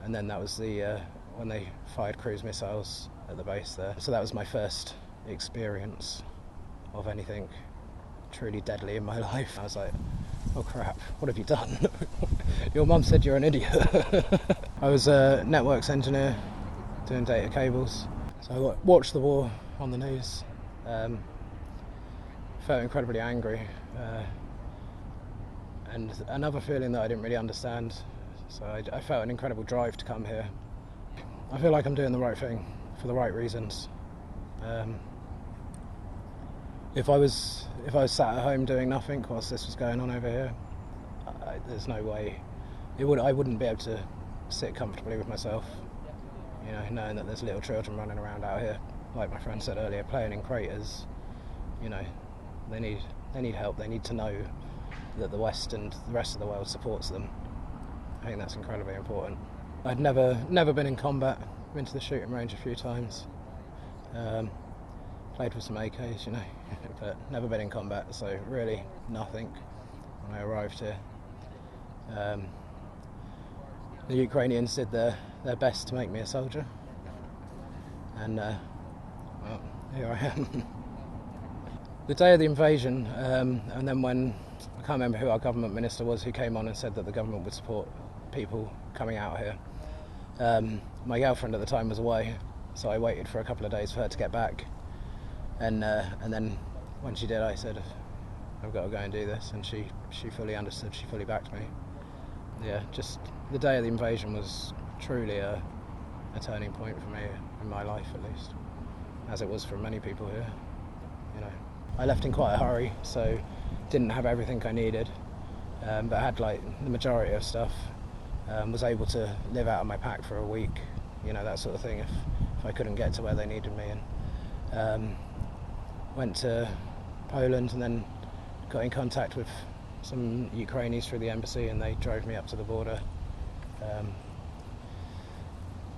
and then that was the when they fired cruise missiles at the base there. So that was my first experience of anything truly deadly in my life. I was like, oh crap, what have you done? Your mum said you're an idiot. I was a networks engineer doing data cables, so I watched the war on the news, felt incredibly angry, and another feeling that I didn't really understand, so I felt an incredible drive to come here. I feel like I'm doing the right thing for the right reasons. If I was sat at home doing nothing whilst this was going on over here, there's no way I wouldn't be able to sit comfortably with myself, you know, knowing that there's little children running around out here, like my friend said earlier, playing in craters. You know, they need help. They need to know that the West and the rest of the world supports them. I think that's incredibly important. I'd never been in combat. Been to the shooting range a few times. Played with some AKs, you know, but never been in combat, so really nothing when I arrived here. The Ukrainians did their best to make me a soldier, and well, here I am. The day of the invasion, and then when, I can't remember who our government minister was, who came on and said that the government would support people coming out here. My girlfriend at the time was away, so I waited for a couple of days for her to get back. And then when she did, I said, I've got to go and do this, and she fully understood, she fully backed me. Yeah, just the day of the invasion was truly a turning point for me, in my life at least, as it was for many people here. You know, I left in quite a hurry, so didn't have everything I needed, but I had like the majority of stuff. Was able to live out of my pack for a week, you know, that sort of thing, if I couldn't get to where they needed me. And went to Poland and then got in contact with some Ukrainians through the embassy, and they drove me up to the border.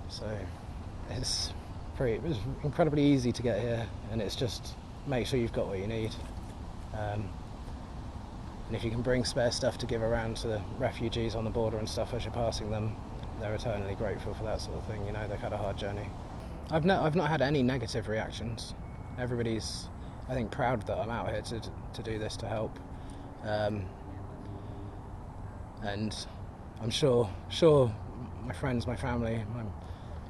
So it was incredibly easy to get here, and it's just make sure you've got what you need. And if you can bring spare stuff to give around to the refugees on the border and stuff as you're passing them, they're eternally grateful for that sort of thing. You know, they've had a hard journey. I've not had any negative reactions. Everybody's, I think, proud that I'm out here to do this, to help. And I'm sure my friends, my family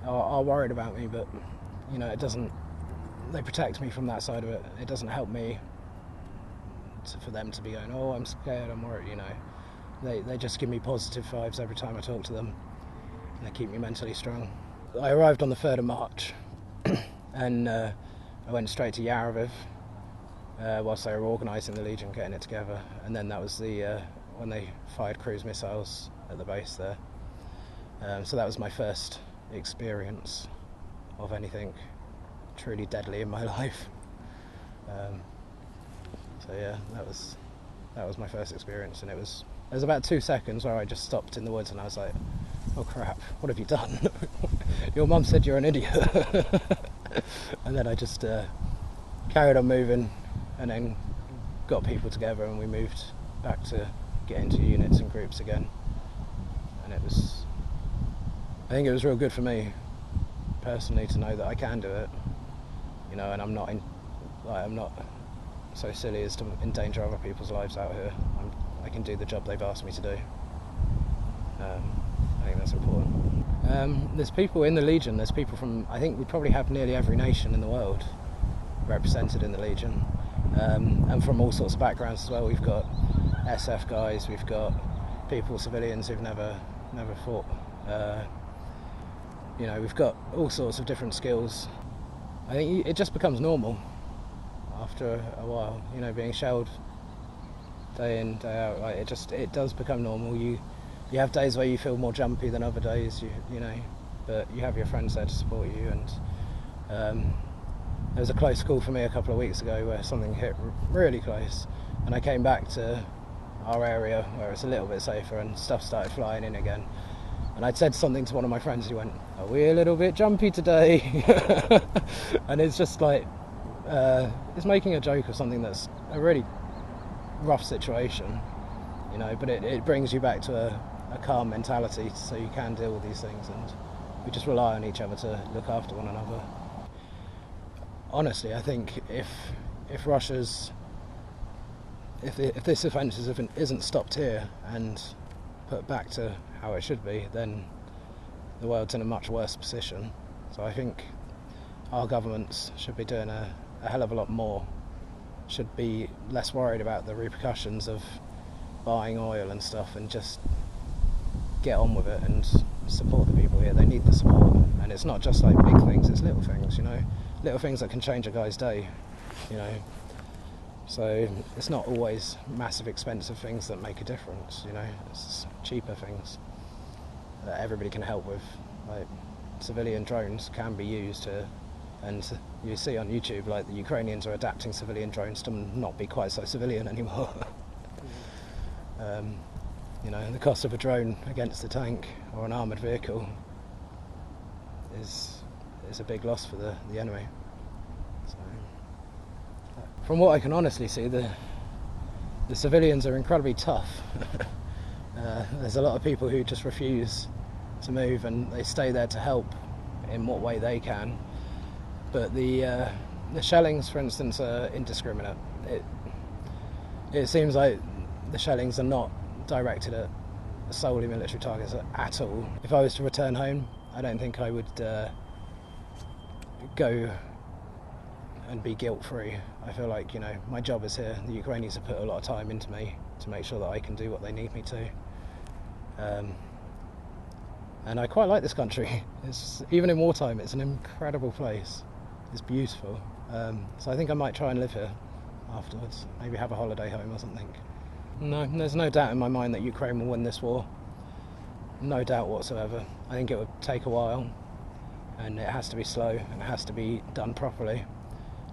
are worried about me, but you know, they protect me from that side of it. It doesn't help me for them to be going, oh, I'm scared, I'm worried, you know. They just give me positive vibes every time I talk to them, and they keep me mentally strong. I arrived on the 3rd of March, and I went straight to Yarviv whilst they were organising the Legion, getting it together, and then that was when they fired cruise missiles at the base there. So that was my first experience of anything truly deadly in my life. So yeah, that was my first experience, and there was about 2 seconds where I just stopped in the woods and I was like, oh crap, what have you done? Your mum said you're an idiot. And then I just carried on moving, and then got people together, and we moved back to get into units and groups again. And I think it was real good for me personally to know that I can do it, you know, and I'm not so silly as to endanger other people's lives out here. I can do the job they've asked me to do. I think that's important. There's people in the Legion, there's people from, I think we probably have nearly every nation in the world represented in the Legion, and from all sorts of backgrounds as well. We've got SF guys, we've got people, civilians who've never fought. You know, we've got all sorts of different skills. I think it just becomes normal after a while, you know, being shelled day in, day out. Like it does become normal. You have days where you feel more jumpy than other days, you know, but you have your friends there to support you. And there was a close call for me a couple of weeks ago where something hit really close, and I came back to our area where it's a little bit safer, and stuff started flying in again. And I'd said something to one of my friends who went, are we a little bit jumpy today? And it's just like, it's making a joke of something that's a really rough situation, you know, but it brings you back to a calm mentality so you can deal with these things, and we just rely on each other to look after one another. Honestly, I think if this offence isn't stopped here and put back to how it should be, then the world's in a much worse position. So I think our governments should be doing a hell of a lot more, should be less worried about the repercussions of buying oil and stuff, and just get on with it and support the people here. They need the support, and it's not just like big things, it's little things, you know, little things that can change a guy's day, you know. So it's not always massive expensive things that make a difference, you know, it's cheaper things that everybody can help with. Like civilian drones can be used to, and you see on YouTube like the Ukrainians are adapting civilian drones to not be quite so civilian anymore. You know, the cost of a drone against a tank or an armoured vehicle is a big loss for the enemy. So, from what I can honestly see, the civilians are incredibly tough. There's a lot of people who just refuse to move, and they stay there to help in what way they can. But the shellings, for instance, are indiscriminate. It seems like the shellings are not directed at solely military targets at all. If I was to return home, I don't think I would go and be guilt-free. I feel like, you know, my job is here. The Ukrainians have put a lot of time into me to make sure that I can do what they need me to. And I quite like this country. Even in wartime, it's an incredible place. It's beautiful. So I think I might try and live here afterwards. Maybe have a holiday home or something. No, there's no doubt in my mind that Ukraine will win this war. No doubt whatsoever. I think it would take a while, and it has to be slow, and it has to be done properly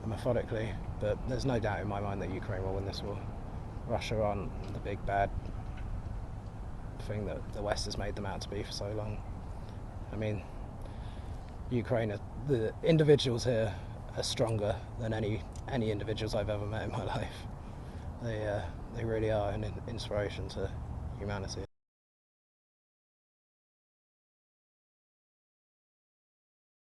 and methodically, but there's no doubt in my mind that Ukraine will win this war. Russia aren't the big bad thing that the West has made them out to be for so long. I mean, Ukraine, the individuals here are stronger than any individuals I've ever met in my life. They really are an inspiration to humanity.